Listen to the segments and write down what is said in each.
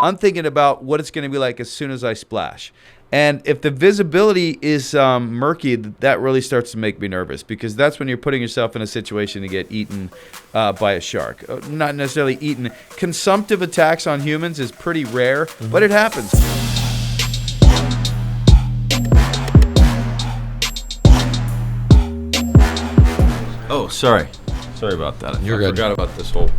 I'm thinking about what it's going to be like as soon as I splash. And if the visibility is murky, that really starts to make me nervous, because that's when you're putting yourself in a situation to get eaten by a shark. Not necessarily eaten. Consumptive attacks on humans is pretty rare, but it happens. Oh, sorry. Sorry about that. You're good. I forgot about this whole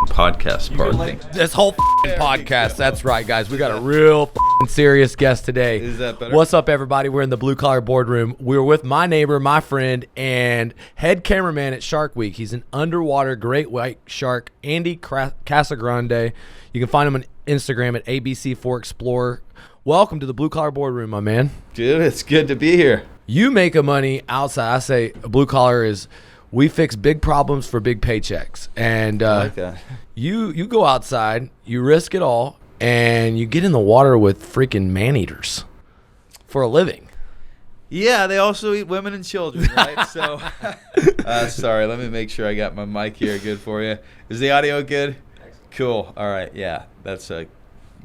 podcast part thing. This whole podcast. That's right, guys. We got a real serious guest today. Is that better? What's up, everybody? We're in the Blue Collar Boardroom. We're with my neighbor, my friend, and head cameraman at Shark Week. He's an underwater great white shark, Andy Casagrande. You can find him on Instagram at ABC4Explorer. Welcome to the Blue Collar Boardroom, my man. Dude, it's good to be here. You make a money outside. I say blue collar is we fix big problems for big paychecks. And I like that. You go outside, you risk it all, and you get in the water with freaking man-eaters for a living. Yeah, they also eat women and children, right? So, sorry, let me make sure I got my mic here good for you. Is the audio good? Cool. All right, yeah, that's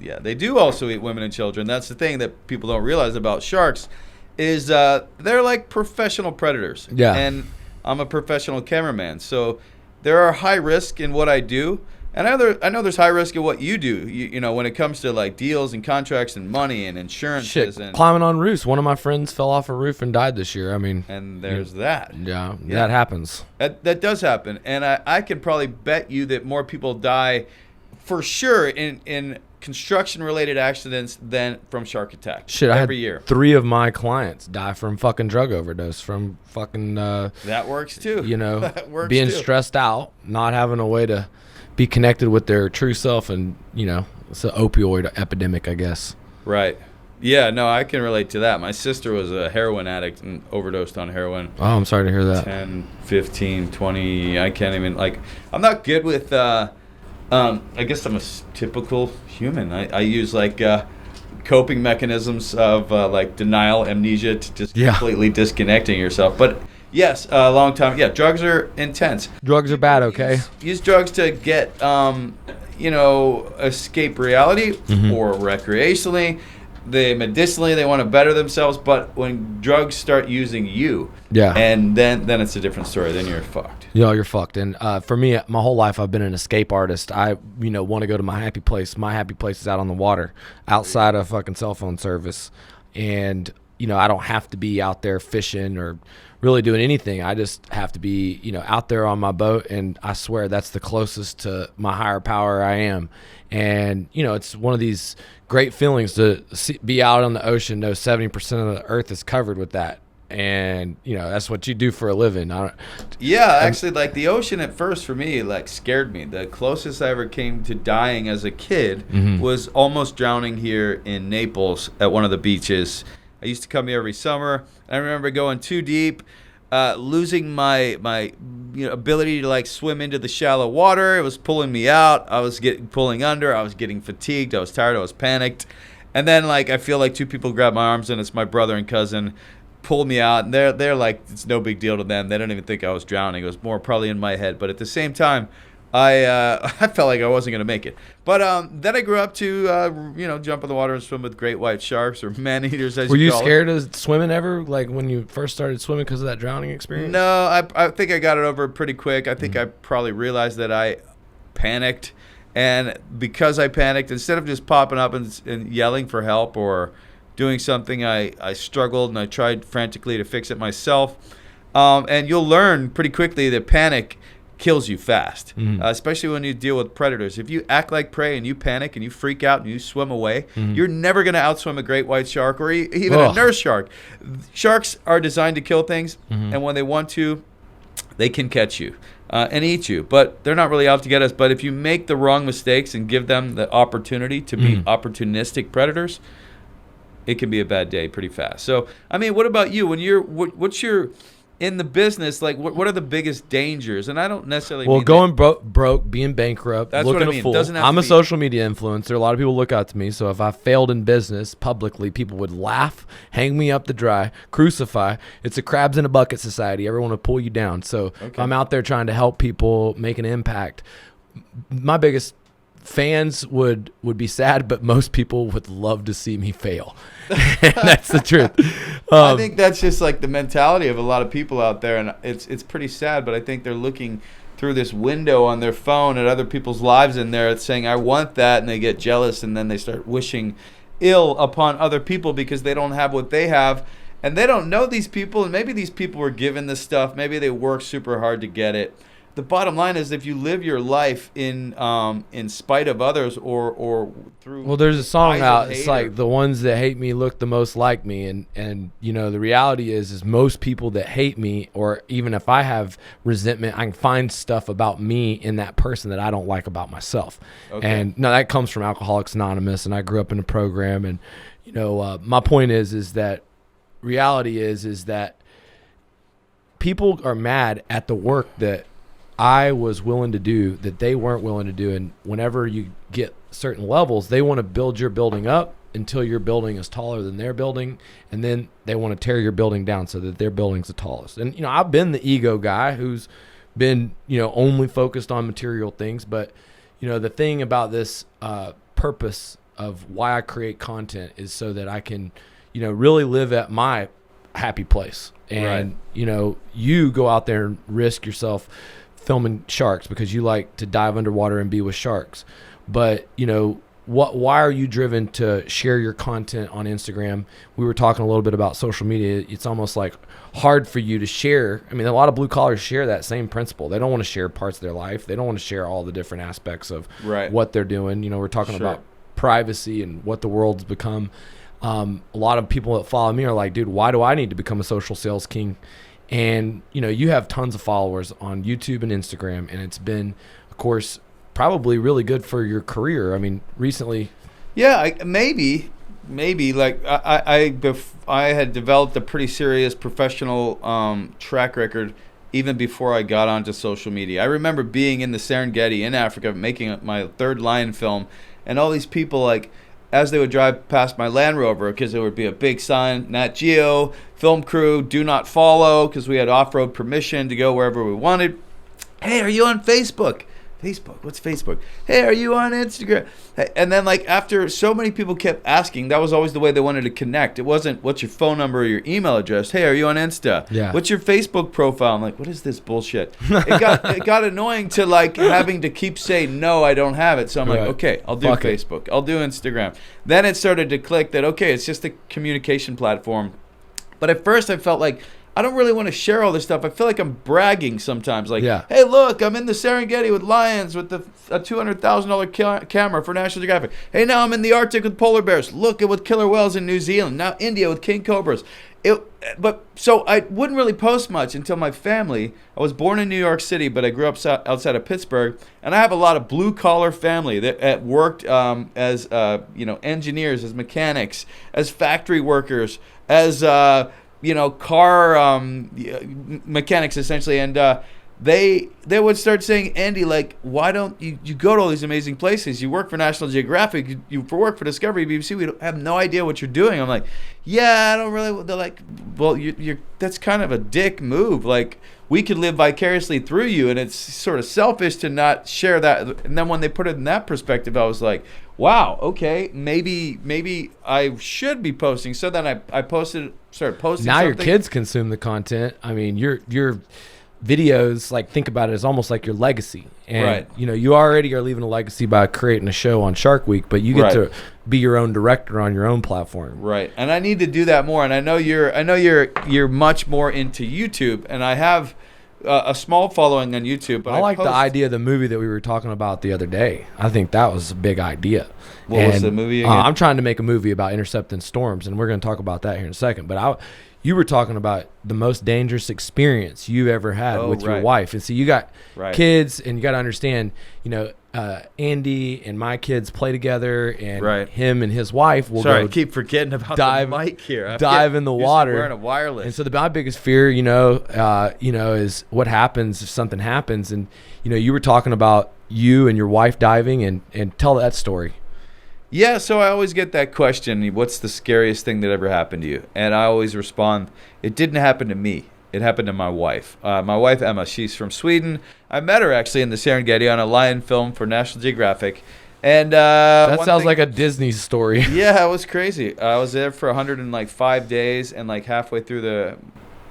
yeah, they do also eat women and children. That's the thing that people don't realize about sharks is they're like professional predators. Yeah. And I'm a professional cameraman, so there are high risk in what I do, and I know there's high risk in what you do. You know, when it comes to like deals and contracts and money and insurances. Shit, and climbing on roofs. One of my friends fell off a roof and died this year. I mean, and there's that. Yeah, that happens. That does happen, and I could probably bet you that more people die for sure in construction-related accidents than from shark attacks. Shit, every year. 3 of my clients die from fucking drug overdose, from fucking that works too. You know, that works being too. stressed out, not having a way to be connected with their true self, and you know, it's an opioid epidemic, I guess. Right. Yeah, no, I can relate to that. My sister was a heroin addict and overdosed on heroin. Oh, I'm sorry to hear that. 10, 15, 20, I can't even, I'm not good with, I guess I'm a typical human. I use, coping mechanisms of, denial, amnesia, to just completely disconnecting yourself. But, yes, a long time. Yeah, drugs are intense. Drugs are bad, okay? Use drugs to get, escape reality or recreationally. Medicinally, they want to better themselves, but when drugs start using you, and then it's a different story. Then you're fucked. Yeah, you're fucked. And for me, my whole life, I've been an escape artist. I, want to go to my happy place. My happy place is out on the water, outside of fucking cell phone service. And, I don't have to be out there fishing or really doing anything. I just have to be, out there on my boat. And I swear that's the closest to my higher power I am. And, it's one of these great feelings to be out on the ocean, know 70% of the earth is covered with that. And, that's what you do for a living. Actually, the ocean at first for me, scared me. The closest I ever came to dying as a kid was almost drowning here in Naples at one of the beaches. I used to come here every summer. I remember going too deep, losing my ability to swim into the shallow water. It was pulling me out. I was pulling under. I was getting fatigued. I was tired. I was panicked. And then I feel like 2 people grabbed my arms, and it's my brother and cousin, pulled me out, and they're like, it's no big deal to them. They don't even think I was drowning. It was more probably in my head. But at the same time, I felt like I wasn't going to make it. But then I grew up to, jump in the water and swim with great white sharks, or man-eaters, as you call it. Were you scared of swimming ever, when you first started swimming because of that drowning experience? No, I think I got it over pretty quick. I think I probably realized that I panicked. And because I panicked, instead of just popping up and yelling for help or doing something, I struggled and I tried frantically to fix it myself. And you'll learn pretty quickly that panic kills you fast, especially when you deal with predators. If you act like prey and you panic and you freak out and you swim away, you're never going to outswim a great white shark or even a nurse shark. Sharks are designed to kill things, and when they want to, they can catch you and eat you. But they're not really out to get us. But if you make the wrong mistakes and give them the opportunity to be opportunistic predators, it can be a bad day pretty fast. So, I mean, what about you? When what's your in the business, what are the biggest dangers? And I don't necessarily mean going broke, being bankrupt, that's looking what I mean. a fool. Doesn't have I'm to a be social media influencer. A lot of people look out to me. So if I failed in business publicly, people would laugh, hang me up to dry, crucify. It's a crabs in a bucket society. Everyone will pull you down. So if I'm out there trying to help people make an impact, my biggest fans would be sad, but most people would love to see me fail. That's the truth. I think that's just like the mentality of a lot of people out there, and it's pretty sad, but I think they're looking through this window on their phone at other people's lives in there. It's saying, I want that, and they get jealous, and then they start wishing ill upon other people because they don't have what they have, and they don't know these people, and maybe these people were given this stuff. Maybe they work super hard to get it. The bottom line is, if you live your life in spite of others or through, well, there's a song out. It's like, or, the ones that hate me look the most like me, and you know, the reality is most people that hate me, or even if I have resentment, I can find stuff about me in that person that I don't like about myself. Okay. And no, that comes from Alcoholics Anonymous, and I grew up in a program, and you know, my point is that reality is that people are mad at the work that I was willing to do that they weren't willing to do. And whenever you get certain levels, they want to build your building up until your building is taller than their building. And then they want to tear your building down so that their building's the tallest. And, you know, I've been the ego guy who's been, you know, only focused on material things. But, you know, the thing about this purpose of why I create content is so that I can, you know, really live at my happy place. And, right. You know, you go out there and risk yourself filming sharks because you like to dive underwater and be with sharks. But, you know, why are you driven to share your content on Instagram? We were talking a little bit about social media. It's almost like hard for you to share. I mean, a lot of blue collars share that same principle. They don't want to share parts of their life. They don't want to share all the different aspects of right. what they're doing. You know, we're talking Sure. about privacy and what the world's become. A lot of people that follow me are like, dude, why do I need to become a social sales king? And, you know, you have tons of followers on YouTube and Instagram, and it's been, of course, probably really good for your career. I mean, recently. Yeah, maybe. Like, I had developed a pretty serious professional track record even before I got onto social media. I remember being in the Serengeti in Africa, making my third lion film, and all these people, like, as they would drive past my Land Rover, because there would be a big sign, Nat Geo, film crew, do not follow, because we had off-road permission to go wherever we wanted. Hey, are you on Facebook? Facebook? What's Facebook? Hey, are you on Instagram? And then, like, after so many people kept asking, that was always the way they wanted to connect. It wasn't, what's your phone number or your email address? Hey, are you on Insta? Yeah. What's your Facebook profile? I'm like, what is this bullshit? It got annoying to, like, having to keep saying, no, I don't have it. So I'm like, okay, I'll do Facebook. I'll do Instagram. Then it started to click that, okay, it's just a communication platform. But at first I felt like, I don't really want to share all this stuff. I feel like I'm bragging sometimes. Like, yeah. Hey, look, I'm in the Serengeti with lions with a $200,000 camera for National Geographic. Hey, now I'm in the Arctic with polar bears. Look at with killer whales in New Zealand. Now India with king cobras. So I wouldn't really post much until my family. I was born in New York City, but I grew up outside of Pittsburgh, and I have a lot of blue collar family that worked as engineers, as mechanics, as factory workers, as car mechanics essentially, and they would start saying, Andy, like, why don't you go to all these amazing places? You work for National Geographic, you work for Discovery, BBC. We have no idea what you're doing. I'm like, yeah, I don't really. They're like, well, you're that's kind of a dick move. Like, we could live vicariously through you, and it's sort of selfish to not share that. And then when they put it in that perspective, I was like, wow, okay, maybe I should be posting. So then I started posting. Now something. your kids consume the content. I mean, your videos, like, think about it as almost like your legacy. And, right. You know, you already are leaving a legacy by creating a show on Shark Week, but you get right. to be your own director on your own platform. Right. And I need to do that more. And I know you're much more into YouTube, and I have a small following on YouTube. But I like the idea of the movie that we were talking about the other day. I think that was a big idea. What was the movie again? I'm trying to make a movie about intercepting storms, and we're going to talk about that here in a second. But you were talking about the most dangerous experience you've ever had with your wife. And so you got kids, and you got to understand, you know, Andy and my kids play together, and him and his wife will I keep forgetting about the mic here. Dive in the water. Wearing a wireless. And so my biggest fear, is what happens if something happens. And, you know, you were talking about you and your wife diving, and tell that story. Yeah, so I always get that question, what's the scariest thing that ever happened to you? And I always respond, it didn't happen to me. It happened to my wife. My wife, Emma, she's from Sweden. I met her actually in the Serengeti on a lion film for National Geographic. And that sounds like a Disney story. Yeah, it was crazy. I was there for 105 days, and like halfway through the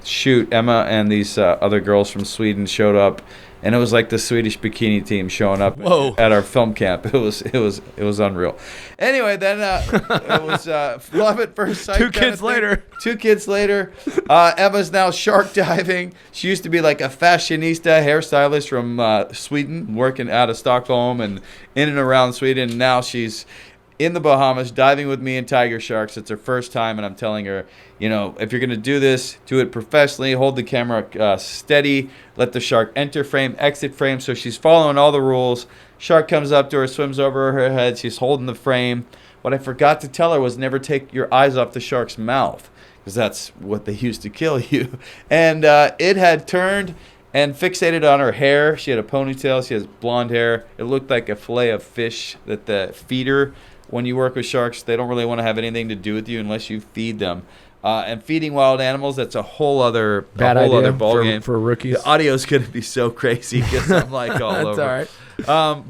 shoot, Emma and these other girls from Sweden showed up, and it was like the Swedish bikini team showing up at our film camp. It was unreal. Anyway, then it was love at first sight. 2 kids later. 2 kids later, Emma's now shark diving. She used to be like a fashionista hairstylist from Sweden, working out of Stockholm and in and around Sweden. And now she's in the Bahamas diving with me and tiger sharks. It's her first time, and I'm telling her, if you're going to do this, do it professionally. Hold the camera steady. Let the shark enter frame, exit frame. So she's following all the rules. Shark comes up to her, swims over her head. She's holding the frame. What I forgot to tell her was never take your eyes off the shark's mouth, because that's what they use to kill you. And it had turned and fixated on her hair. She had a ponytail. She has blonde hair. It looked like a fillet of fish that the feeder, when you work with sharks, they don't really want to have anything to do with you unless you feed them. And feeding wild animals, that's a whole other ball game for rookies. The audio's going to be so crazy because I'm like all that's over. All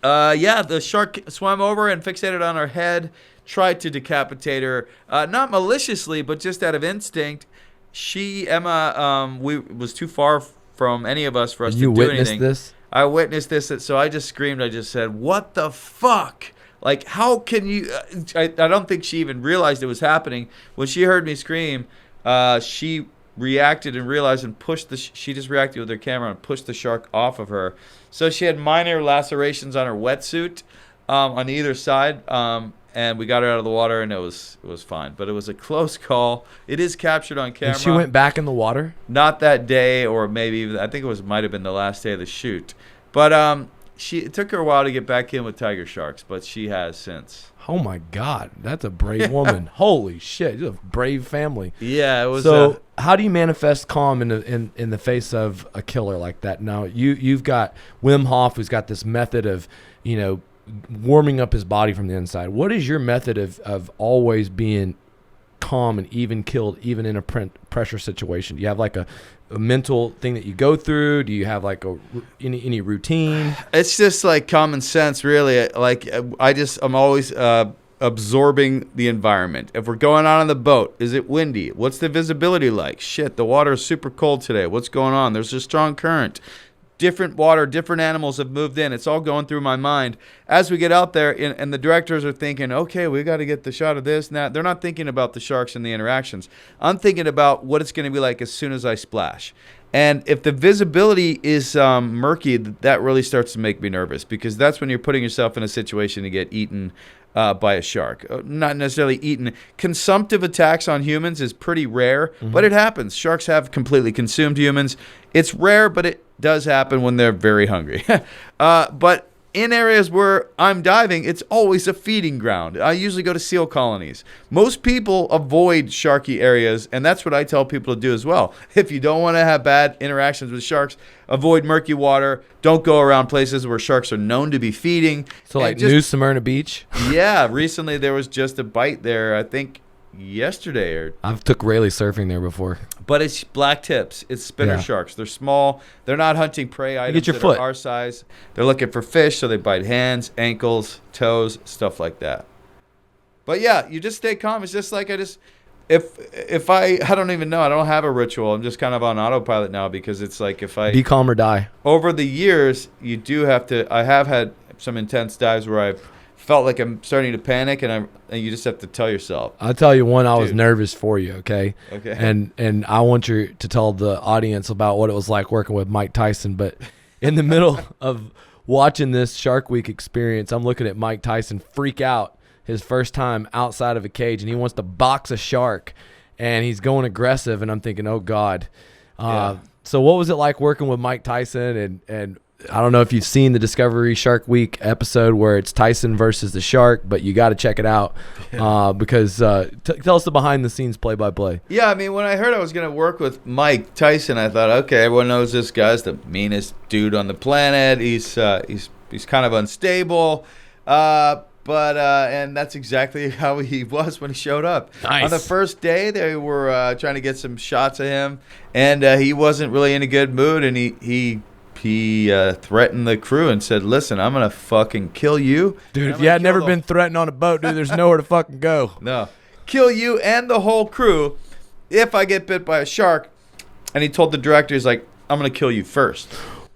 right. Yeah, the shark swam over and fixated on her head, tried to decapitate her, not maliciously, but just out of instinct. Emma, was too far from any of us for us to do anything. You witnessed this? I witnessed this, so I just screamed. I just said, "What the fuck?" Like, how can you... I don't think she even realized it was happening. When she heard me scream, she reacted and realized and pushed she just reacted with her camera and pushed the shark off of her. So she had minor lacerations on her wetsuit on either side, and we got her out of the water, and it was fine. But it was a close call. It is captured on camera. And she went back in the water? Not that day, or maybe even... I think it might have been the last day of the shoot. But... it took her a while to get back in with tiger sharks, but she has since. Oh my God, that's a brave woman! Holy shit, you're a brave family. Yeah, it was. So, how do you manifest calm in the face of a killer like that? Now, you've got Wim Hof, who's got this method of, warming up his body from the inside. What is your method of always being calm and even killed, even in a pressure situation? Do you have like a mental thing that you go through? Do you have like any routine? It's just like common sense, really. Like I'm always absorbing the environment. If we're going out on the boat, is it windy? What's the visibility like? Shit, the water is super cold today. What's going on? There's a strong current. Different water, different animals have moved in. It's all going through my mind. As we get out there, and the directors are thinking, okay, we got to get the shot of this and that. They're not thinking about the sharks and the interactions. I'm thinking about what it's going to be like as soon as I splash. And if the visibility is murky, that really starts to make me nervous, because that's when you're putting yourself in a situation to get eaten by a shark. Not necessarily eaten. Consumptive attacks on humans is pretty rare, but it happens. Sharks have completely consumed humans. It's rare, but it does happen when they're very hungry. But in areas where I'm diving, it's always a feeding ground. I usually go to seal colonies. Most people avoid sharky areas, and that's what I tell people to do as well. If you don't want to have bad interactions with sharks, avoid murky water. Don't go around places where sharks are known to be feeding. So like New Smyrna Beach? Yeah, recently there was just a bite there, I think yesterday. Or I've took Rayleigh surfing there before. But it's black tips. It's spinner sharks. They're small. They're not hunting prey items that are our size. They're looking for fish, so they bite hands, ankles, toes, stuff like that. But yeah, you just stay calm. It's just like if I don't even know. I don't have a ritual. I'm just kind of on autopilot now, because it's like if I... Be calm or die. Over the years, you do have to... I have had some intense dives where I've felt like I'm starting to panic, and you just have to tell yourself. I'll tell you one. I was nervous for you, okay? Okay. And I want you to tell the audience about what it was like working with Mike Tyson. But in the middle of watching this Shark Week experience, I'm looking at Mike Tyson freak out his first time outside of a cage, and he wants to box a shark, and he's going aggressive, and I'm thinking, oh God. So what was it like working with Mike Tyson? And I don't know if you've seen the Discovery Shark Week episode where it's Tyson versus the shark, but you got to check it out because tell us the behind the scenes play-by-play. Yeah, I mean, when I heard I was going to work with Mike Tyson, I thought, okay, everyone knows this guy's the meanest dude on the planet. He's kind of unstable, but that's exactly how he was when he showed up. Nice. On the first day, they were trying to get some shots of him, and he wasn't really in a good mood, and he he threatened the crew and said, "Listen, I'm gonna fucking kill you, Dude, if you had never been threatened on a boat, dude, there's nowhere to fucking go. No, kill you and the whole crew if I get bit by a shark." And he told the director, he's like, "I'm gonna kill you first."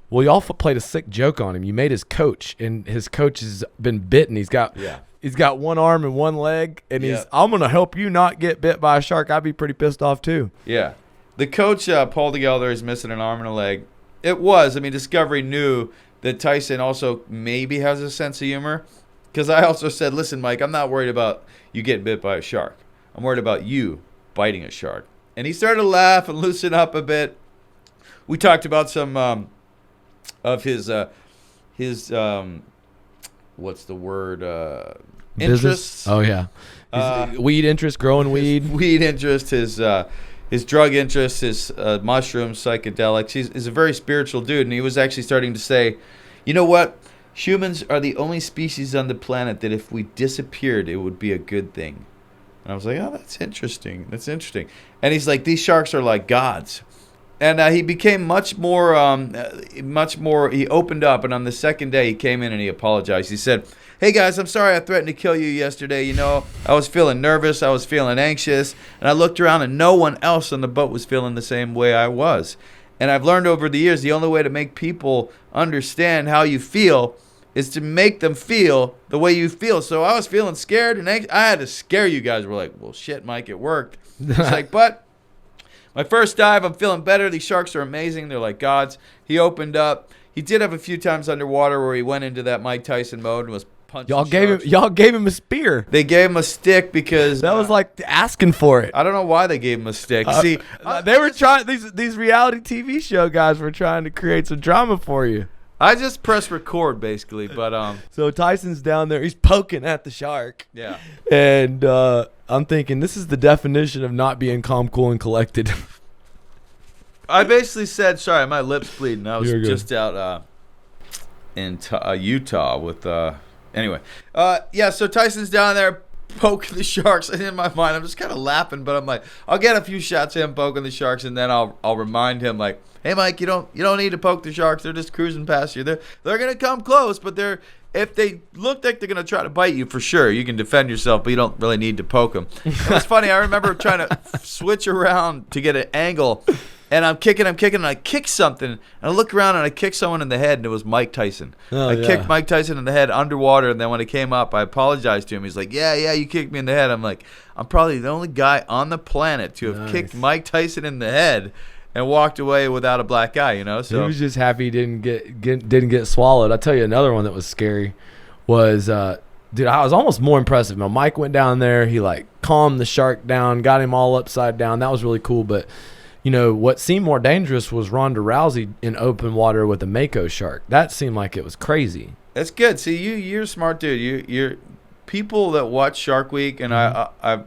Well, y'all played a sick joke on him. You made his coach, and his coach has been bitten. He's got one arm and one leg, and I'm gonna help you not get bit by a shark. I'd be pretty pissed off too. Yeah, the coach pulled together. He's missing an arm and a leg. Discovery knew that Tyson also maybe has a sense of humor, because I also said, "Listen, Mike, I'm not worried about you getting bit by a shark. I'm worried about you biting a shark." And he started to laugh and loosen up a bit. We talked about some of his what's the word? Interests. Oh yeah, weed interest, growing weed. Weed interest, his drug interest, his mushrooms, psychedelics. He's a very spiritual dude, and he was actually starting to say, "You know what? Humans are the only species on the planet that if we disappeared, it would be a good thing." And I was like, "Oh, that's interesting. That's interesting." And he's like, "These sharks are like gods." And he became much more. He opened up, and on the second day, he came in and he apologized. He said, "Hey guys, I'm sorry I threatened to kill you yesterday. You know, I was feeling nervous, I was feeling anxious, and I looked around, and no one else on the boat was feeling the same way I was. And I've learned over the years, the only way to make people understand how you feel is to make them feel the way you feel. So I was feeling scared and anxious. I had to scare you guys." We're like, "Well, shit, Mike, it worked." He's like, "But my first dive, I'm feeling better. These sharks are amazing. They're like gods." He opened up. He did have a few times underwater where he went into that Mike Tyson mode and was punching sharks. Y'all gave him a spear. They gave him a stick because that was like asking for it. I don't know why they gave him a stick. See, they were trying. These reality TV show guys were trying to create some drama for you. I just pressed record basically, but So Tyson's down there. He's poking at the shark. Yeah. And I'm thinking this is the definition of not being calm, cool, and collected. I basically said, "Sorry, my lips bleeding." I was You're good. just out in Utah with anyway. So Tyson's down there poking the sharks, and in my mind I'm just kind of laughing, but I'm like, I'll get a few shots of him poking the sharks, and then I'll remind him like, "Hey Mike, you don't need to poke the sharks. They're just cruising past you. They're gonna come close, but if they look like they're gonna try to bite you, for sure you can defend yourself, but you don't really need to poke them." It's funny. I remember trying to switch around to get an angle, and I'm kicking, and I kick something, and I look around and I kick someone in the head, and it was Mike Tyson. I kicked Mike Tyson in the head underwater, and then when it came up, I apologized to him. He's like, yeah, you kicked me in the head." I'm like, I'm probably the only guy on the planet to have kicked Mike Tyson in the head and walked away without a black eye, you know. So he was just happy he didn't get swallowed. I'll tell you another one that was scary was dude, I was almost more impressive. Now, Mike went down there, he like calmed the shark down, got him all upside down. That was really cool. But you know what seemed more dangerous was Rhonda Rousey in open water with a mako shark. That seemed like it was crazy. That's good. See, you're a smart dude. You're people that watch Shark Week, and I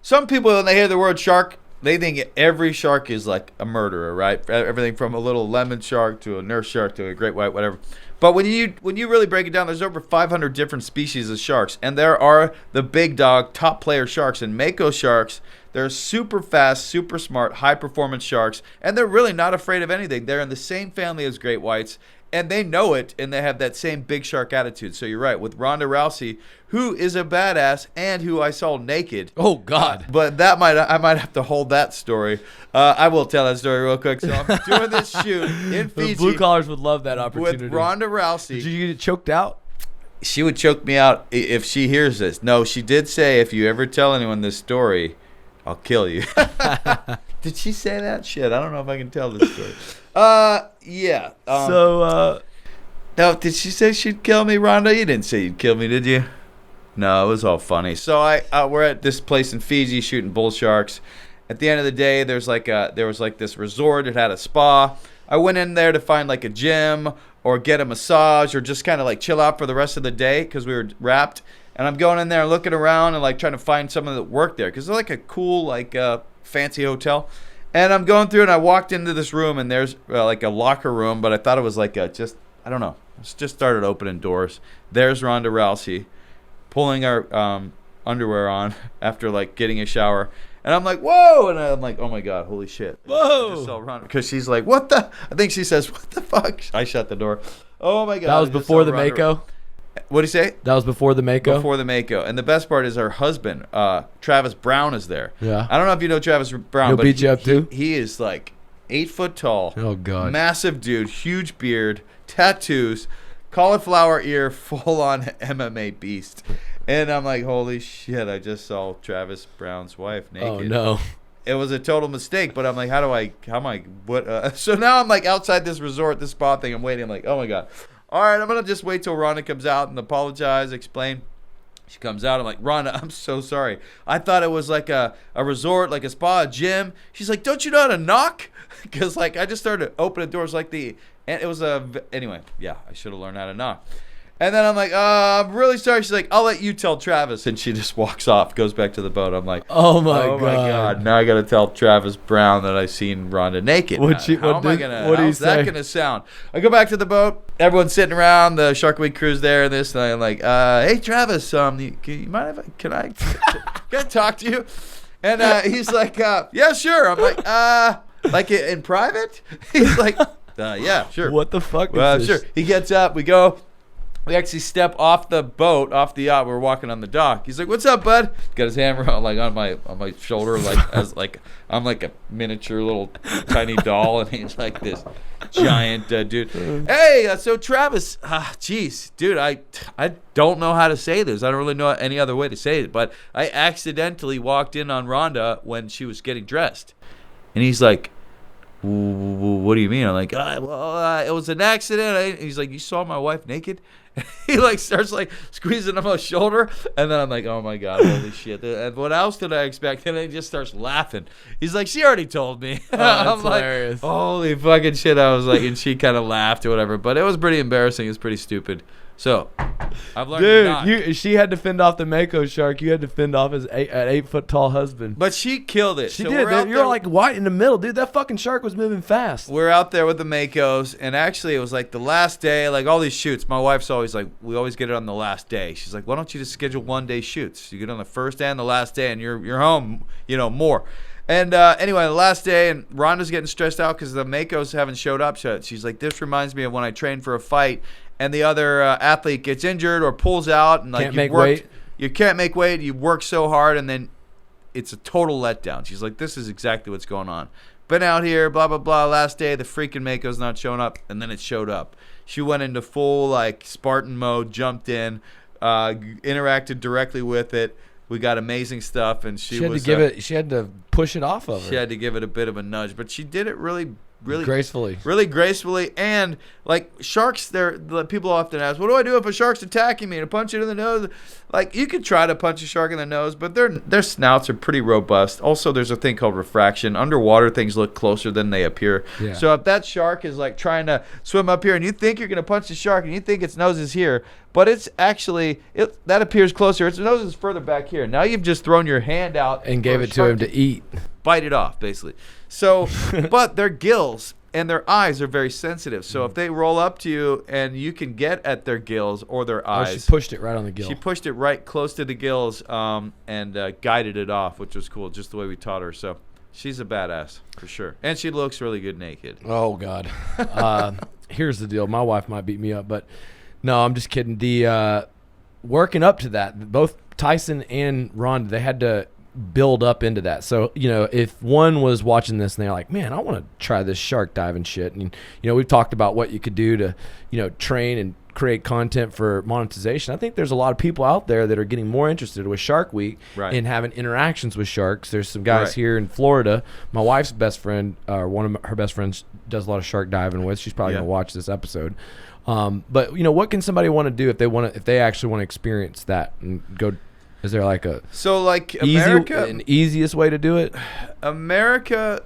some people when they hear the word shark, they think every shark is like a murderer, right? Everything from a little lemon shark to a nurse shark to a great white, whatever. But when you really break it down, there's over 500 different species of sharks, and there are the big dog, top player sharks. And mako sharks, they're super fast, super smart, high performance sharks, and they're really not afraid of anything. They're in the same family as great whites, and they know it, and they have that same big shark attitude. So you're right, with Rhonda Rousey, who is a badass and who I saw naked. Oh, God. But I might have to hold that story. I will tell that story real quick. So I'm doing this shoot in Fiji. The blue collars would love that opportunity. With Rhonda Rousey. Did you get choked out? She would choke me out if she hears this. No, she did say, if you ever tell anyone this story, I'll kill you. Did she say that? Shit, I don't know if I can tell this story. Yeah. No, did she say she'd kill me, Rhonda? You didn't say you'd kill me, did you? No, it was all funny. So we're at this place in Fiji shooting bull sharks. At the end of the day, there was this resort. It had a spa. I went in there to find like a gym or get a massage or just kind of like chill out for the rest of the day because we were wrapped. And I'm going in there looking around and like trying to find someone that worked there because they're like a cool like fancy hotel. And I'm going through and I walked into this room and there's like a locker room, but I thought it was like I don't know. Just started opening doors. There's Rhonda Rousey pulling our underwear on after like getting a shower. And I'm like, whoa. And I'm like, oh, my God, holy shit. Whoa. I just saw Rhonda. Because she's like, what the? I think she says, what the fuck? I shut the door. Oh, my God. That was before the Mako? What'd he say? That was before the Mako? Before the Mako. And the best part is her husband, Travis Brown, is there. Yeah. I don't know if you know Travis Brown, He'll but beat you up too? He is like 8 foot tall. Oh, God. Massive dude, huge beard, tattoos, cauliflower ear, full-on MMA beast. And I'm like, holy shit, I just saw Travis Brown's wife naked. Oh, no. It was a total mistake, but I'm like, so now I'm like outside this resort, this spa thing. I'm waiting. I'm like, oh, my God. All right, I'm going to just wait till Rhonda comes out and apologize, explain. She comes out. I'm like, Rhonda, I'm so sorry. I thought it was like a resort, like a spa, a gym. She's like, don't you know how to knock? Because, like, I just started opening doors like and it was anyway, yeah, I should have learned how to knock. And then I'm like, I'm really sorry. She's like, I'll let you tell Travis. And she just walks off, goes back to the boat. I'm like, oh my God. Now I got to tell Travis Brown that I seen Rhonda naked. How's that going to sound? I go back to the boat. Everyone's sitting around. The Shark Week crew's there and this. And I'm like, hey, Travis, you mind if can I talk to you? And he's like, yeah, sure. I'm like in private? He's like, yeah, sure. What the fuck is this? Sure. He gets up. We go. We actually step off the boat, off the yacht. We're walking on the dock. He's like, "What's up, bud?" Got his hammer on my shoulder, I'm like a miniature little tiny doll, and he's like this giant dude. Hey, so Travis, jeez, dude, I don't know how to say this. I don't really know any other way to say it, but I accidentally walked in on Rhonda when she was getting dressed, and he's like, what do you mean? I'm like, it was an accident. He's like, you saw my wife naked? He like starts like squeezing on my shoulder, and then I'm like, oh my God, holy shit! And what else did I expect? And then he just starts laughing. He's like, she already told me. Oh, that's hilarious. Like, holy fucking shit! I was like, and she kind of laughed or whatever, but it was pretty embarrassing. It was pretty stupid. So I've learned. Dude, she had to fend off the Mako shark. You had to fend off his 8 foot tall husband. But she killed it. She did. You're like white in the middle, dude. That fucking shark was moving fast. We're out there with the Makos, and actually it was like the last day, like all these shoots. My wife's always like, we always get it on the last day. She's like, why don't you just schedule 1 day shoots? You get on the first and the last day, and you're home, more. And anyway, the last day, and Rhonda's getting stressed out because the Makos haven't showed up yet. She's like, this reminds me of when I trained for a fight, and the other athlete gets injured or pulls out, and like you can't make weight. You work so hard, and then it's a total letdown. She's like, this is exactly what's going on. Been out here, blah blah blah. Last day, the freaking Mako's not showing up, and then it showed up. She went into full like Spartan mode, jumped in, interacted directly with it. We got amazing stuff, and she had to push it off of her. She had to give it a bit of a nudge, but she did it really gracefully. Really gracefully. And like sharks, people often ask, what do I do if a shark's attacking me? To punch it in the nose? Like you could try to punch a shark in the nose, but their snouts are pretty robust. Also, there's a thing called refraction. Underwater things look closer than they appear. Yeah. So if that shark is like trying to swim up here and you think you're going to punch the shark and you think its nose is here, but it's actually, that appears closer. Its nose is further back here. Now you've just thrown your hand out and gave it to him to eat. Bite it off, basically. So, but their gills and their eyes are very sensitive. So if they roll up to you and you can get at their gills or their eyes. She pushed it right on the gill. She pushed it right close to the gills and guided it off, which was cool, just the way we taught her. So she's a badass for sure. And she looks really good naked. Oh, God. Here's the deal. My wife might beat me up, but no, I'm just kidding. The working up to that, both Tyson and Rhonda, they had to build up into that. So, if one was watching this and they're like, man, I want to try this shark diving shit. And, we've talked about what you could do to, train and create content for monetization. I think there's a lot of people out there that are getting more interested with Shark Week and having interactions with sharks. There's some guys here in Florida. My wife's best friend, one of her best friends, does a lot of shark diving with. She's probably going to watch this episode. But what can somebody want to do if they actually want to experience that and go? Is there like an easiest way to do it? America,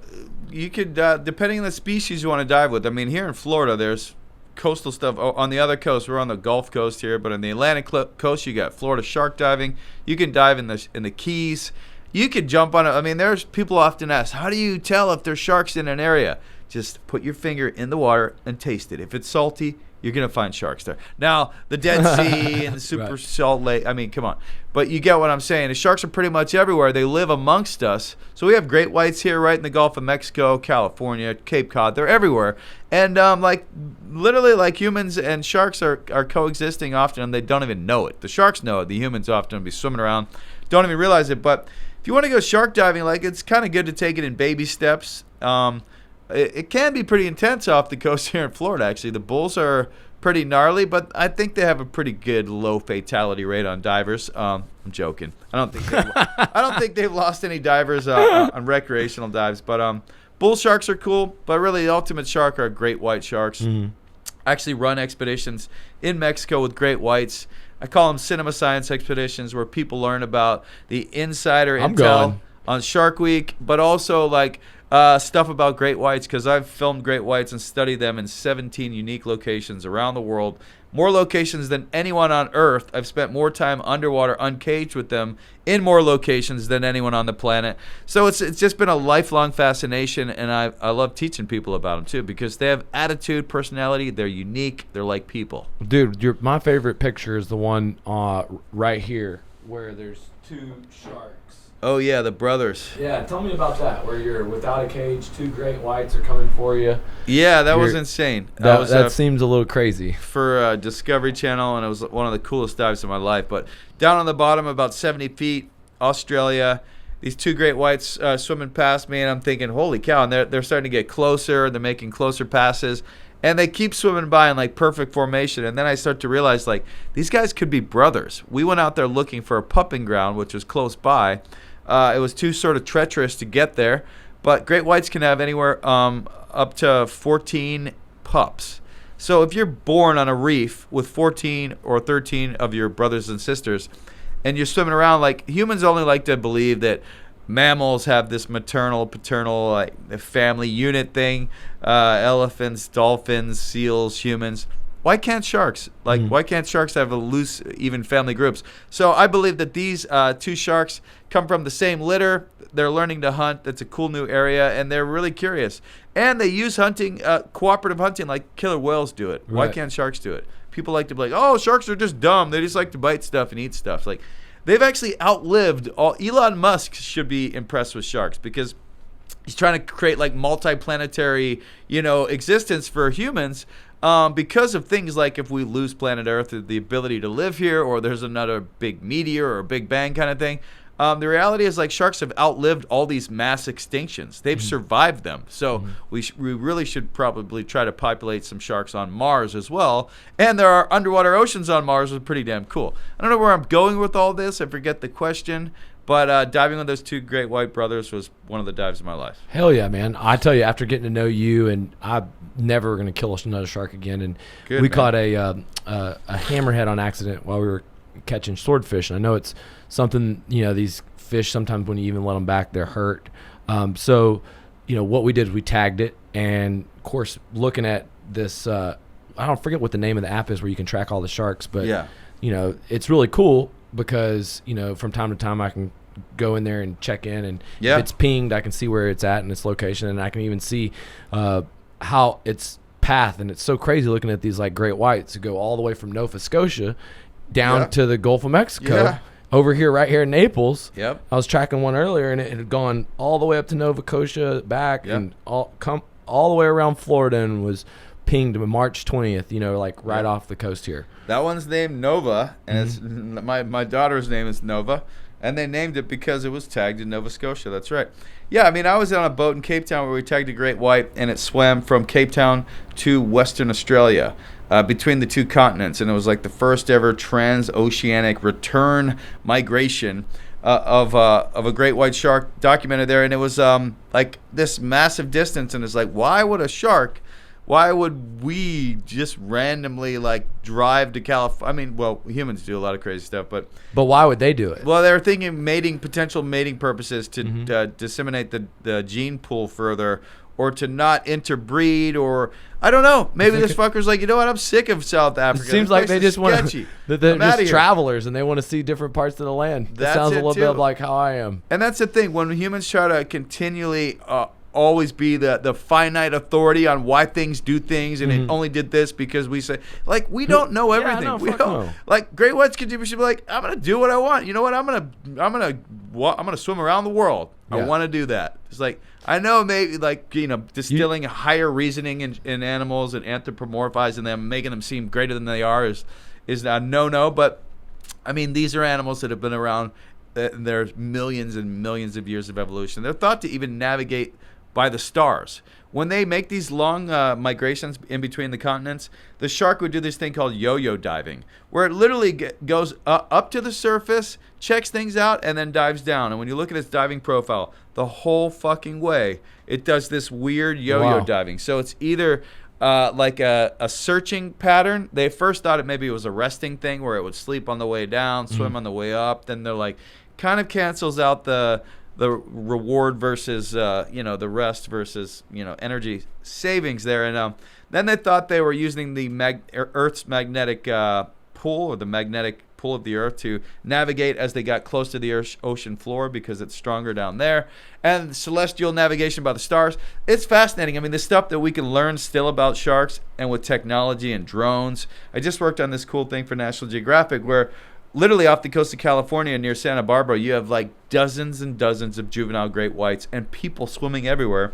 you could depending on the species you want to dive with. I mean, here in Florida, there's coastal stuff. On the other coast, we're on the Gulf Coast here, but on the Atlantic coast, you got Florida shark diving. You can dive in the Keys. You could jump on it. I mean, there's people often ask, how do you tell if there's sharks in an area? Just put your finger in the water and taste it. If it's salty, you're going to find sharks there. Now, the Dead Sea and the Super Right. Salt Lake, I mean, come on. But you get what I'm saying. The sharks are pretty much everywhere. They live amongst us. So we have great whites here right in the Gulf of Mexico, California, Cape Cod. They're everywhere. And literally like humans and sharks are coexisting often, and they don't even know it. The sharks know it. The humans often be swimming around, don't even realize it. But if you want to go shark diving, like, it's kind of good to take it in baby steps. It can be pretty intense off the coast here in Florida, actually. The bulls are pretty gnarly, but I think they have a pretty good low fatality rate on divers. I'm joking. I don't think they've lost any divers on recreational dives. But bull sharks are cool, but really the ultimate shark are great white sharks. I actually run expeditions in Mexico with great whites. I call them cinema science expeditions, where people learn about the insider intel on Shark Week, but also like stuff about great whites, because I've filmed great whites and studied them in 17 unique locations around the world. More locations than anyone on Earth. I've spent more time underwater uncaged with them in more locations than anyone on the planet. So it's just been a lifelong fascination, and I love teaching people about them too, because they have attitude, personality. They're unique. They're like people. Dude, my favorite picture is the one right here where there's two sharks. Oh, yeah, the brothers. Yeah, tell me about that, where you're without a cage, two great whites are coming for you. Yeah, that was insane. That seems a little crazy. For Discovery Channel, and it was one of the coolest dives of my life. But down on the bottom, about 70 feet, Australia, these two great whites swimming past me, and I'm thinking, holy cow, and they're starting to get closer, they're making closer passes. And they keep swimming by in like perfect formation. And then I start to realize, like, these guys could be brothers. We went out there looking for a pupping ground, which was close by. It was too sort of treacherous to get there. But great whites can have anywhere up to 14 pups. So if you're born on a reef with 14 or 13 of your brothers and sisters, and you're swimming around, like, humans only like to believe that mammals have this maternal, paternal, like, family unit thing. Elephants, dolphins, seals, humans. Why can't sharks? Why can't sharks have a loose, even family groups? So I believe that these two sharks come from the same litter. They're learning to hunt. It's a cool new area, and they're really curious. And they use hunting, cooperative hunting, like killer whales do it. Right. Why can't sharks do it? People like to be like, oh, sharks are just dumb. They just like to bite stuff and eat stuff. Like, they've actually outlived all. Elon Musk should be impressed with sharks, because he's trying to create like multi-planetary, existence for humans. Because of things like, if we lose planet Earth, the ability to live here, or there's another big meteor or a big bang kind of thing. The reality is, like, sharks have outlived all these mass extinctions. They've survived them. So we really should probably try to populate some sharks on Mars as well. And there are underwater oceans on Mars, which is pretty damn cool. I don't know where I'm going with all this. I forget the question. But diving with those two great white brothers was one of the dives of my life. Hell yeah, man. I tell you, after getting to know you, and I'm never going to kill another shark again. And we caught a hammerhead on accident while we were catching swordfish. And I know it's something, these fish, sometimes when you even let them back, they're hurt. So, what we did is we tagged it. And, of course, looking at this, I don't forget what the name of the app is where you can track all the sharks. But, it's really cool. Because, from time to time I can go in there and check in, and if it's pinged, I can see where it's at and its location, and I can even see how its path. And it's so crazy looking at these like great whites who go all the way from Nova Scotia down to the Gulf of Mexico, over here, right here in Naples. I was tracking one earlier, and it had gone all the way up to Nova Scotia, back, and all the way around Florida, and was pinged March 20th, right off the coast here. That one's named Nova, and it's my daughter's name is Nova, and they named it because it was tagged in Nova Scotia. That's right. Yeah, I mean, I was on a boat in Cape Town where we tagged a great white, and it swam from Cape Town to Western Australia, between the two continents, and it was like the first ever transoceanic return migration of a great white shark documented there. And it was like this massive distance, and it's like, why would we just randomly like drive to California? I mean, well, humans do a lot of crazy stuff, but why would they do it? Well, they were thinking potential mating purposes to disseminate the gene pool further, or to not interbreed, or I don't know. Maybe this fucker's like, you know what? I'm sick of South Africa. It seems like they just want to. They're just travelers, and they want to see different parts of the land. That sounds a little bit like how I am. And that's the thing. When humans try to continually always be the finite authority on why things do things, and it only did this because we say, like, we don't know everything. no, We fuck don't no. like great whites should be like, I'm gonna do what I want. You know what? I'm gonna swim around the world. I Yeah. want to do that. It's like, I know maybe like, distilling higher reasoning in animals and anthropomorphizing them, making them seem greater than they are is a no. But I mean, these are animals that have been around. There's millions and millions of years of evolution. They're thought to even navigate by the stars. When they make these long migrations in between the continents, the shark would do this thing called yo-yo diving, where it literally goes up to the surface, checks things out, and then dives down. And when you look at its diving profile, the whole fucking way, it does this weird yo-yo diving. So it's either like a searching pattern. They first thought maybe it was a resting thing where it would sleep on the way down, swim on the way up. Then they're like, kind of cancels out the reward versus the rest versus energy savings there. And then they thought they were using the Earth's magnetic pull, or the magnetic pull of the Earth, to navigate as they got close to the ocean floor because it's stronger down there. And celestial navigation by the stars. It's fascinating. I mean, the stuff that we can learn still about sharks, and with technology and drones. I just worked on this cool thing for National Geographic where literally off the coast of California near Santa Barbara, you have like dozens and dozens of juvenile great whites and people swimming everywhere.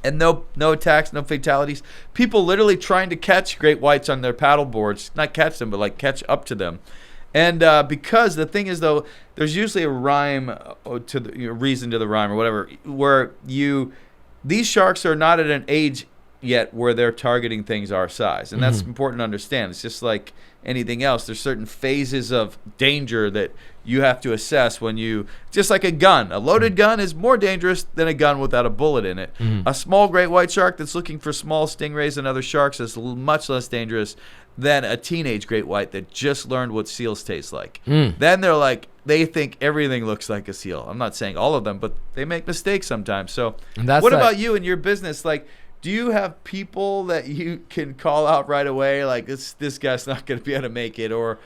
And no attacks, no fatalities. People literally trying to catch great whites on their paddle boards. Not catch them, but like catch up to them. And because the thing is, though, there's usually a rhyme to the reason to the rhyme or whatever, where these sharks are not at an age yet where they're targeting things our size. And that's important to understand. It's just like anything else. There's certain phases of danger that you have to assess when just like a gun. A loaded gun is more dangerous than a gun without a bullet in it. A small great white shark that's looking for small stingrays and other sharks is much less dangerous than a teenage great white that just learned what seals taste like. Then they're like, they think everything looks like a seal. I'm not saying all of them, but they make mistakes sometimes. So what about you and your business? Like, do you have people that you can call out right away? Like, this guy's not going to be able to make it, or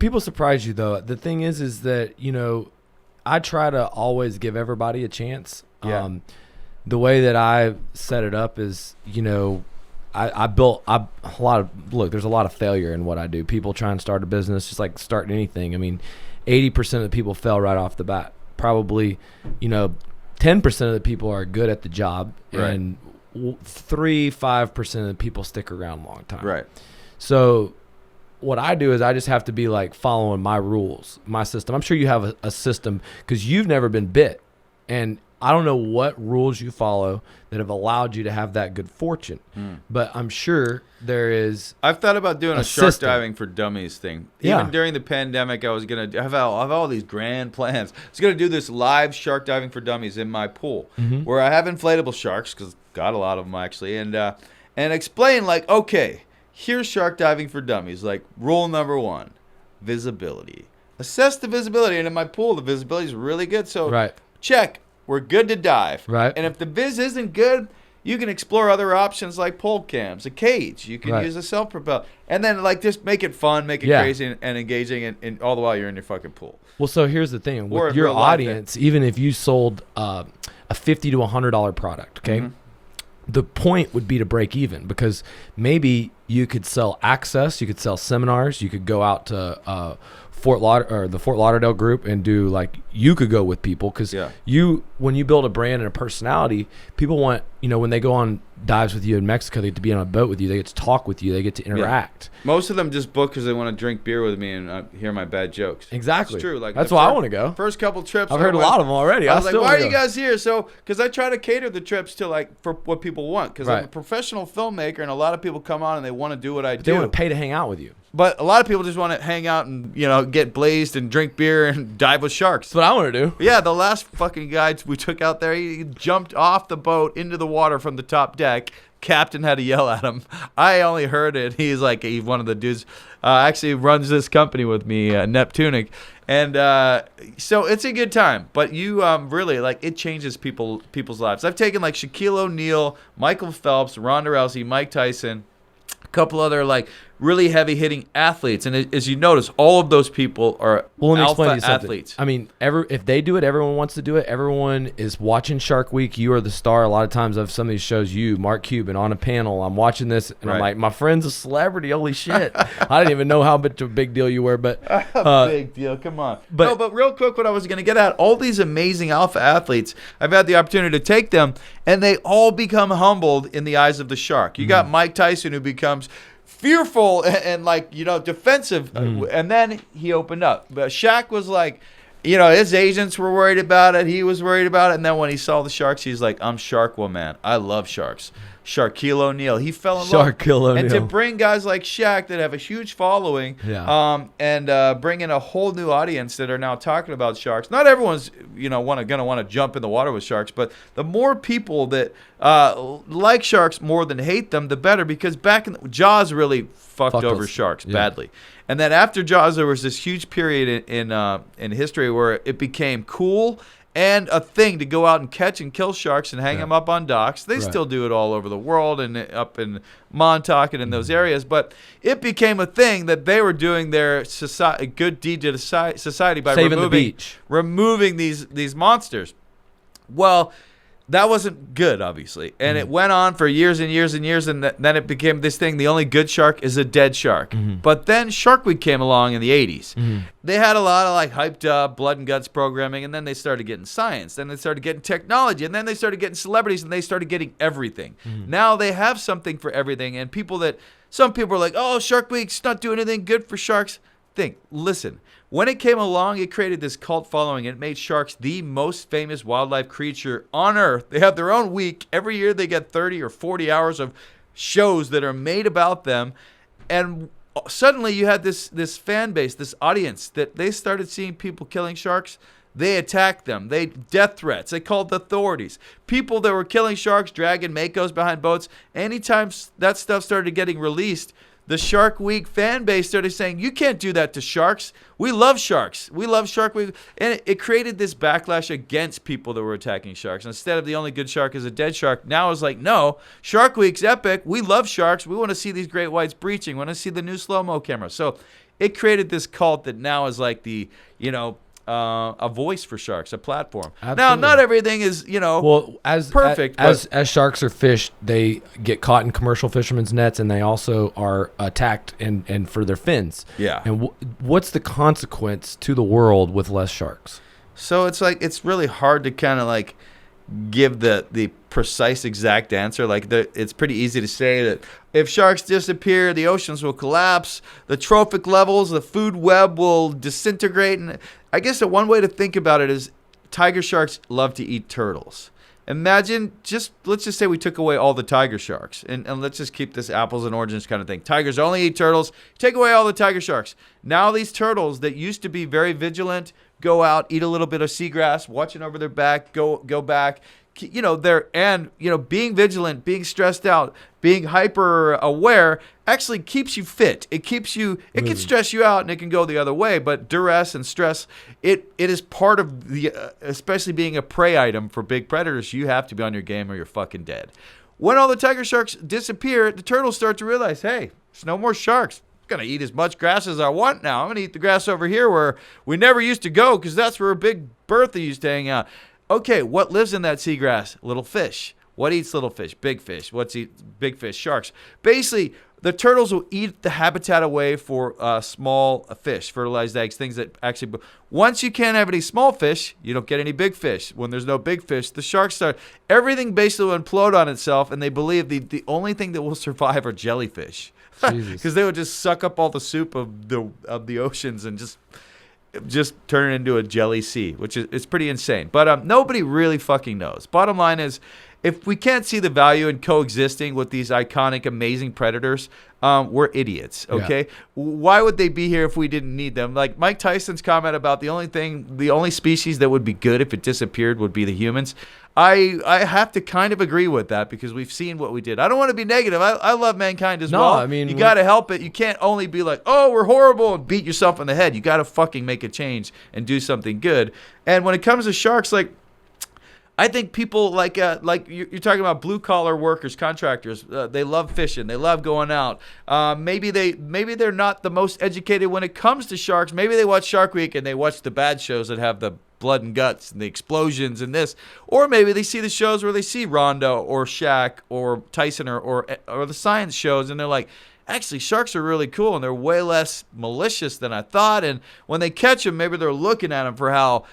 people surprise you though. The thing is that I try to always give everybody a chance. Yeah. The way that I set it up is, I built a lot of there's a lot of failure in what I do. People try and start a business, just like starting anything. I mean, 80% of the people fail right off the bat. Probably, 10% of the people are good at the job, right, and 3-5% of the people stick around a long time. Right. So what I do is I just have to be like following my rules, my system. I'm sure you have a system because you've never been bit. And I don't know what rules you follow that have allowed you to have that good fortune. But I'm sure there is. I've thought about doing a shark system. diving for dummies thing. Yeah. Even during the pandemic, I was going to have all these grand plans. I was going to do this live shark diving for dummies in my pool where I have inflatable sharks, because got a lot of them actually, and explain like, okay, here's shark diving for dummies. Like, rule number 1, visibility. Assess the visibility. And in my pool, the visibility is really good. So check. We're good to dive. Right. And if the viz isn't good, you can explore other options like pole cams, a cage. You can use a self-propel. And then like just make it fun, make it crazy and engaging, and all the while you're in your fucking pool. Well, so here's the thing. With your audience, even if you sold a $50 to $100 product, okay, the point would be to break even, because maybe you could sell access, you could sell seminars, you could go out to the Fort Lauderdale group and do, like, you could go with people, because when you build a brand and a personality, people want, when they go on dives with you in Mexico, they get to be on a boat with you, they get to talk with you, they get to interact. Most of them just book because they want to drink beer with me and hear my bad jokes. Exactly. It's true. Like, that's why I want to go. First couple trips, I've heard a lot of them already. I was like, why are you guys here? So, because I try to cater the trips to, like, for what people want, because I'm a professional filmmaker, and a lot of people come on and they want to do what I do. They want to pay to hang out with you. But a lot of people just want to hang out and, get blazed and drink beer and dive with sharks. That's what I want to do. Yeah, the last fucking guy we took out there, he jumped off the boat into the water from the top deck. Captain had to yell at him. I only heard it. He's one of the dudes actually runs this company with me, Neptunic. And so it's a good time. But you really, like, it changes people's lives. I've taken, like, Shaquille O'Neal, Michael Phelps, Rhonda Rousey, Mike Tyson, a couple other, like, really heavy hitting athletes. And as you notice, all of those people are Well, let me explain to alpha you something. athletes. I mean, if they do it, everyone wants to do it. Everyone is watching Shark Week. You are the star. A lot of times of some of these shows, Mark Cuban, on a panel. I'm watching this, and I'm like, my friend's a celebrity. Holy shit. I didn't even know how much of a big deal you were. But big deal. Come on. But real quick, what I was going to get at, all these amazing alpha athletes, I've had the opportunity to take them, and they all become humbled in the eyes of the shark. You got Mike Tyson, who becomes fearful and defensive, and then he opened up. But Shaq was like, his agents were worried about it. He was worried about it. And then when he saw the sharks, he's like, I'm Shark man. I love sharks. Shaquille O'Neal. He fell in love. Shaquille O'Neal. And to bring guys like Shaq that have a huge following, and bring in a whole new audience that are now talking about sharks. Not everyone's, gonna want to jump in the water with sharks, but the more people that like sharks more than hate them, the better. Because back in Jaws really fucked over sharks badly. And then after Jaws, there was this huge period in history where it became cool and a thing to go out and catch and kill sharks and hang them up on docks. They still do it all over the world and up in Montauk and in those areas. But it became a thing that they were doing their good deed to society by saving the beach, removing these monsters. Well, that wasn't good, obviously. And it went on for years and years and years, and then it became this thing. The only good shark is a dead shark. But then Shark Week came along in the 80s. They had a lot of hyped up blood and guts programming, and then they started getting science. Then they started getting technology, and then they started getting celebrities, and they started getting everything. Now they have something for everything, and some people are like, oh, Shark Week's not doing anything good for sharks. Listen. When it came along, it created this cult following. It made sharks the most famous wildlife creature on Earth. They have their own week. Every year they get 30 or 40 hours of shows that are made about them. And suddenly you had this fan base, this audience, that they started seeing people killing sharks. They attacked them. Death threats. They called the authorities. People that were killing sharks, dragging makos behind boats. Anytime that stuff started getting released, the Shark Week fan base started saying, you can't do that to sharks. We love sharks. We love Shark Week. And it created this backlash against people that were attacking sharks. Instead of the only good shark is a dead shark, now it's like, no, Shark Week's epic. We love sharks. We want to see these great whites breaching. We want to see the new slow-mo camera. So it created this cult that now is like the, a voice for sharks, a platform. Absolutely. Now, not everything is, perfect. As sharks are fished, they get caught in commercial fishermen's nets, and they also are attacked and for their fins. Yeah. And what's the consequence to the world with less sharks? So it's really hard to kind of give the precise exact answer. It's pretty easy to say that if sharks disappear, the oceans will collapse, the trophic levels, the food web will disintegrate. And I guess that one way to think about it is tiger sharks love to eat turtles. Imagine, let's just say we took away all the tiger sharks, and let's just keep this apples and oranges kind of thing. Tigers only eat turtles. Take away all the tiger sharks. Now these turtles that used to be very vigilant go out, eat a little bit of seagrass, watching over their back, go back. Being vigilant, being stressed out, being hyper aware actually keeps you fit. It can stress you out and it can go the other way, but duress and stress, it is part of especially being a prey item for big predators. You have to be on your game or you're fucking dead. When all the tiger sharks disappear, the turtles start to realize, hey, there's no more sharks. I'm going to eat as much grass as I want now. I'm going to eat the grass over here where we never used to go because that's where Big Bertha used to hang out. Okay, what lives in that seagrass? Little fish. What eats little fish? Big fish. What's eat big fish? Sharks. Basically, the turtles will eat the habitat away for small fish, fertilized eggs, things that actually... Once you can't have any small fish, you don't get any big fish. When there's no big fish, the sharks start... Everything basically will implode on itself, and they believe the only thing that will survive are jellyfish. Because they would just suck up all the soup of the oceans and just turn it into a jelly sea, which is pretty insane. But nobody really fucking knows. Bottom line is, if we can't see the value in coexisting with these iconic, amazing predators, we're idiots, okay? Yeah. Why would they be here if we didn't need them? Like Mike Tyson's comment about the only species that would be good if it disappeared would be the humans. I have to kind of agree with that because we've seen what we did. I don't want to be negative. I love mankind as well. I mean, you got to help it. You can't only be like, oh, we're horrible and beat yourself in the head. You got to fucking make a change and do something good. And when it comes to sharks, I think people like you're talking about blue collar workers, contractors. They love fishing. They love going out. Maybe they're not the most educated when it comes to sharks. Maybe they watch Shark Week and they watch the bad shows that have the blood and guts and the explosions and this, or maybe they see the shows where they see Rhonda or Shaq or Tyson or the science shows, and they're like, actually, sharks are really cool and they're way less malicious than I thought. And when they catch them, maybe they're looking at them for how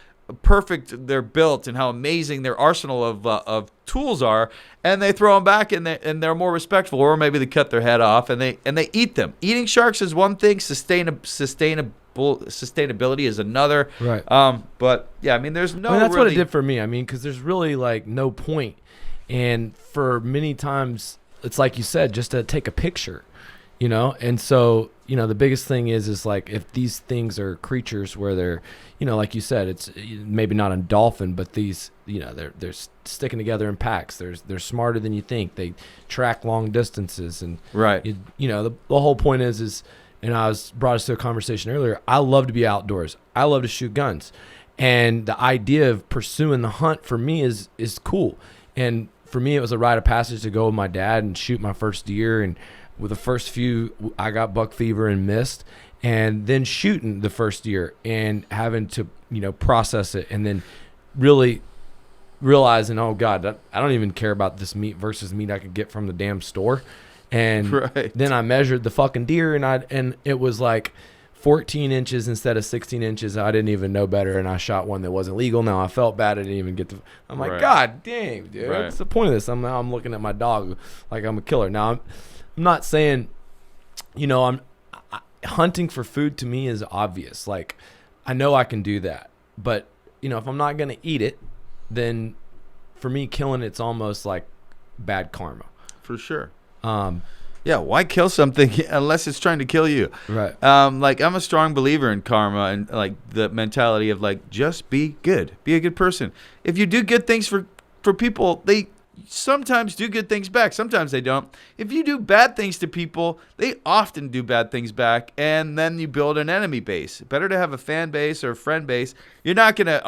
perfect they're built and how amazing their arsenal of tools are, and they throw them back and they're more respectful, or maybe they cut their head off and they eat them. Eating sharks is one thing. Sustainability is another. Right. But yeah, I mean, there's no. That's really... what it did for me. I mean, because there's really like no point, and for many times it's like you said, just to take a picture, And so the biggest thing is like if these things are creatures where they're, like you said, it's maybe not a dolphin, but these, they're sticking together in packs. They're smarter than you think. They track long distances, and right. The whole point is. And I was brought us to a conversation earlier. I love to be outdoors. I love to shoot guns. And the idea of pursuing the hunt for me is cool. And for me, it was a rite of passage to go with my dad and shoot my first deer. And with the first few, I got buck fever and missed. And then shooting the first deer and having to, process it. And then really realizing, oh, God, I don't even care about this meat versus meat I could get from the damn store. And then I measured the fucking deer, and it was like 14 inches instead of 16 inches. I didn't even know better, and I shot one that wasn't legal. Now I felt bad. I didn't even get to. I'm like, God damn, dude. Right. What's the point of this? I'm looking at my dog like I'm a killer. Now I'm not saying, hunting for food to me is obvious. Like I know I can do that, but if I'm not gonna eat it, then for me killing it's almost like bad karma. For sure. Yeah, why kill something unless it's trying to kill you? Right. Like I'm a strong believer in karma and like the mentality of like just be good, be a good person. If you do good things for people, they sometimes do good things back. Sometimes they don't. If you do bad things to people, they often do bad things back, and then you build an enemy base. Better to have a fan base or a friend base. You're not gonna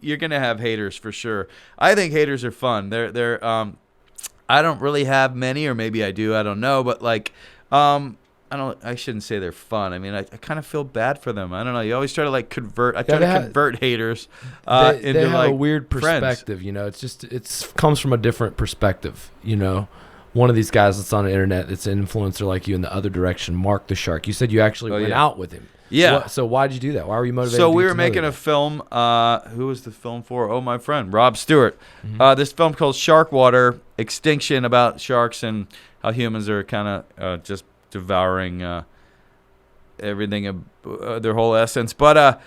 you're gonna have haters for sure. I think haters are fun. They're I don't really have many, or maybe I do. I don't know, but like, I shouldn't say they're fun. I mean, I kind of feel bad for them. I don't know. You always try to like convert. I try to convert haters into they have like a weird perspective. Friends. It's comes from a different perspective. One of these guys that's on the internet, it's an influencer like you in the other direction. Mark the Shark. You said you actually went out with him. Yeah. So why did you do that? Why were you motivated? So we were making a film. Who was the film for? Oh, my friend, Rob Stewart. Mm-hmm. This film called Shark Water, Extinction, about sharks and how humans are kind of just devouring everything, their whole essence. But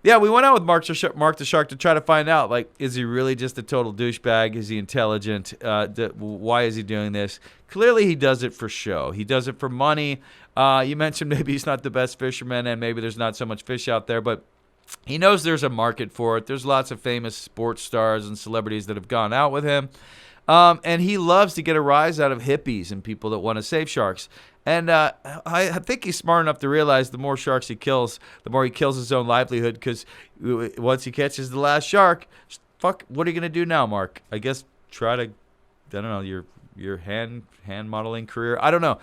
yeah, we went out with Mark the Shark to try to find out, like, is he really just a total douchebag? Is he intelligent? Why is he doing this? Clearly, he does it for show. He does it for money. You mentioned maybe he's not the best fisherman and maybe there's not so much fish out there, but he knows there's a market for it. There's lots of famous sports stars and celebrities that have gone out with him. And he loves to get a rise out of hippies and people that want to save sharks. And I think he's smart enough to realize the more sharks he kills, the more he kills his own livelihood, because once he catches the last shark, fuck, what are you going to do now, Mark? I guess try to, I don't know, your hand modeling career. I don't know.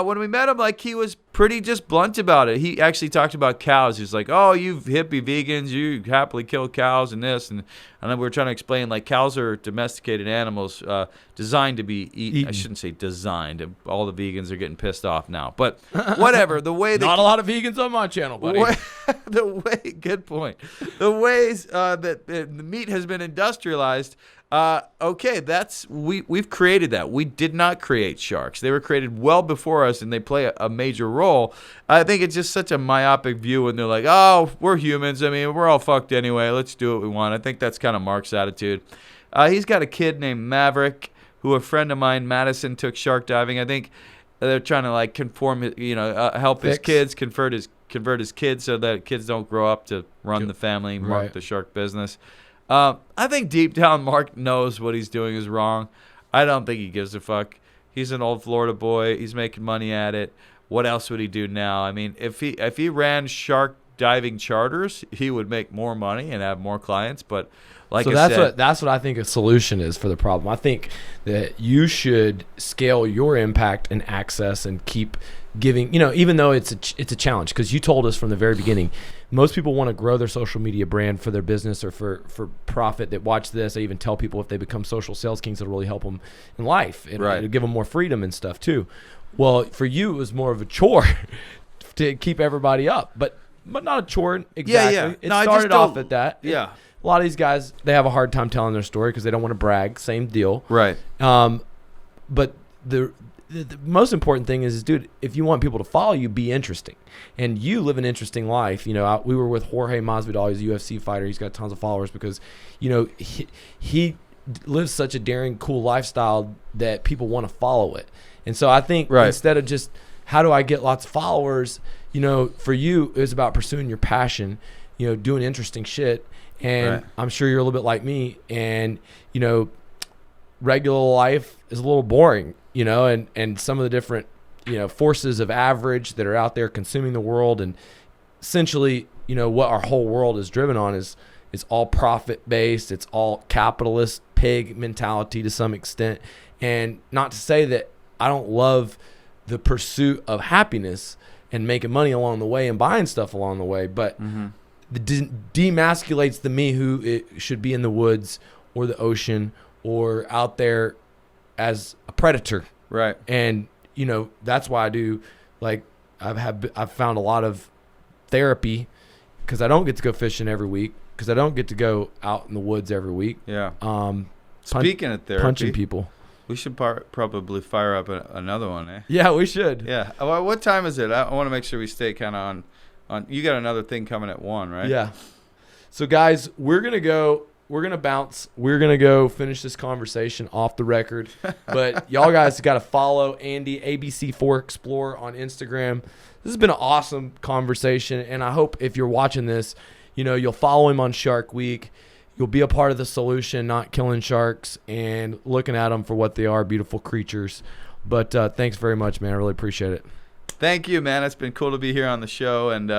When we met him, like, he was pretty just blunt about it. He actually talked about cows. He's like, oh, you hippie vegans, you happily kill cows and this. And then we were trying to explain, like, cows are domesticated animals designed to be eaten. I shouldn't say designed. All the vegans are getting pissed off now. But whatever. The way Not a lot of vegans on my channel, buddy. Good point. The ways that the meat has been industrialized, okay, we've created that. We did not create sharks. They were created well before us, and they play a major role. I think it's just such a myopic view when they're like, oh, we're humans. I mean, we're all fucked anyway. Let's do what we want. I think that's kind of Mark's attitude. He's got a kid named Maverick, who a friend of mine, Madison, took shark diving. I think they're trying to like help his kids, convert his kids so that kids don't grow up to run the family, Mark the shark business. I think deep down Mark knows what he's doing is wrong. I don't think he gives a fuck. He's an old Florida boy. He's making money at it. What else would he do now? I mean, if he ran shark diving charters, he would make more money and have more clients. But like that's what I think a solution is for the problem. I think that you should scale your impact and access and keep giving, even though it's a challenge, because you told us from the very beginning, most people want to grow their social media brand for their business or for profit that watch this. I even tell people if they become social sales kings, it'll really help them in life. It'll give them more freedom and stuff too. Well, for you, it was more of a chore to keep everybody up, but not a chore exactly. Yeah. It started off at that. Yeah. A lot of these guys, they have a hard time telling their story because they don't want to brag. Same deal. Right. But the most important thing is, dude, if you want people to follow you, be interesting. And you live an interesting life. We were with Jorge Masvidal. He's a UFC fighter. He's got tons of followers because, he lives such a daring, cool lifestyle that people want to follow it. And so I think instead of just how do I get lots of followers, for you, it was about pursuing your passion, doing interesting shit. And I'm sure you're a little bit like me. And, regular life is a little boring, and some of the different, forces of average that are out there consuming the world. And essentially, what our whole world is driven on is all profit based. It's all capitalist pig mentality to some extent. And not to say that I don't love the pursuit of happiness and making money along the way and buying stuff along the way, but demasculates the me who it should be in the woods or the ocean or out there as a predator. Right. And, that's why I do, like, I've found a lot of therapy because I don't get to go fishing every week, because I don't get to go out in the woods every week. Yeah. Speaking of therapy, punching people. We should probably fire up another one, eh? Yeah, we should. Yeah. Well, what time is it? I want to make sure we stay kind of on. You got another thing coming at 1, right? Yeah. So, guys, we're going to bounce. We're going to go finish this conversation off the record. But y'all guys got to follow Andy, ABC4 Explorer on Instagram. This has been an awesome conversation. And I hope if you're watching this, you'll follow him on Shark Week. You'll be a part of the solution, not killing sharks and looking at them for what they are, beautiful creatures. But thanks very much, man. I really appreciate it. Thank you, man. It's been cool to be here on the show. And,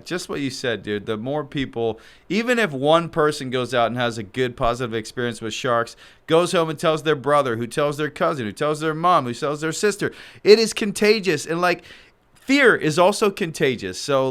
just what you said, dude. The more people, even if one person goes out and has a good, positive experience with sharks, goes home and tells their brother, who tells their cousin, who tells their mom, who tells their sister, it is contagious. And, fear is also contagious. So,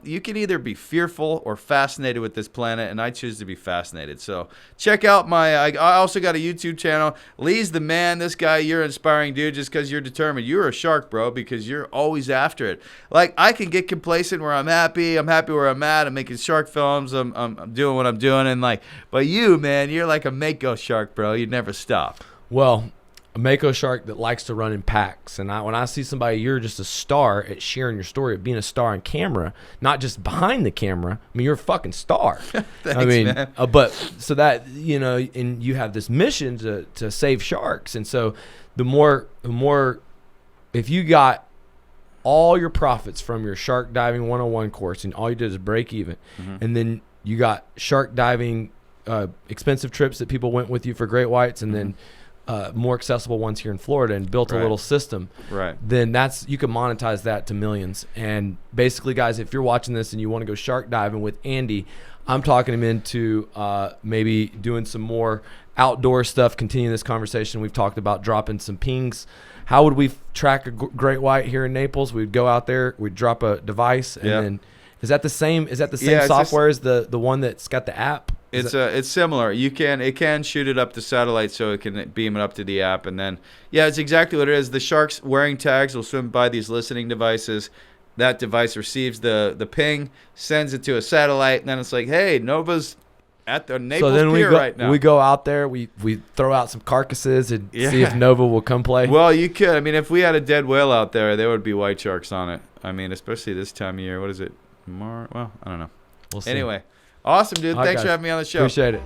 you can either be fearful or fascinated with this planet, and I choose to be fascinated. So, check out I also got a YouTube channel. Lee's the man. This guy, you're inspiring, dude, just because you're determined. You're a shark, bro, because you're always after it. I can get complacent where I'm happy. I'm happy where I'm at. I'm making shark films. I'm doing what I'm doing. And, but you, man, you're like a mako shark, bro. You never stop. Well, a mako shark that likes to run in packs. And when I see somebody, you're just a star at sharing your story of being a star on camera, not just behind the camera. I mean, you're a fucking star. Thanks, man. But so that, and you have this mission to save sharks. And so the more, if you got all your profits from your shark diving 101 course and all you did is break even, and then you got shark diving, expensive trips that people went with you for great whites, and then more accessible ones here in Florida, and built a little system, then you can monetize that to millions. And basically, guys, if you're watching this and you want to go shark diving with Andy, I'm talking him into maybe doing some more outdoor stuff, continuing this conversation. We've talked about dropping some pings. How would we track a great white here in Naples? We'd go out there, we'd drop a device, and then is that the same software as the one that's got the app? It's similar. It can shoot it up to satellite, so it can beam it up to the app, and then it's exactly what it is. The sharks wearing tags will swim by these listening devices. That device receives the ping, sends it to a satellite, and then it's like, hey, Nova's at the Naples Pier right now. We go out there, we throw out some carcasses and see if Nova will come play. Well, you could. I mean, if we had a dead whale out there would be white sharks on it. I mean, especially this time of year. What is it? Well, I don't know. We'll see. Anyway. Awesome, dude. All right, Thanks guys. for having me on the show. Appreciate it.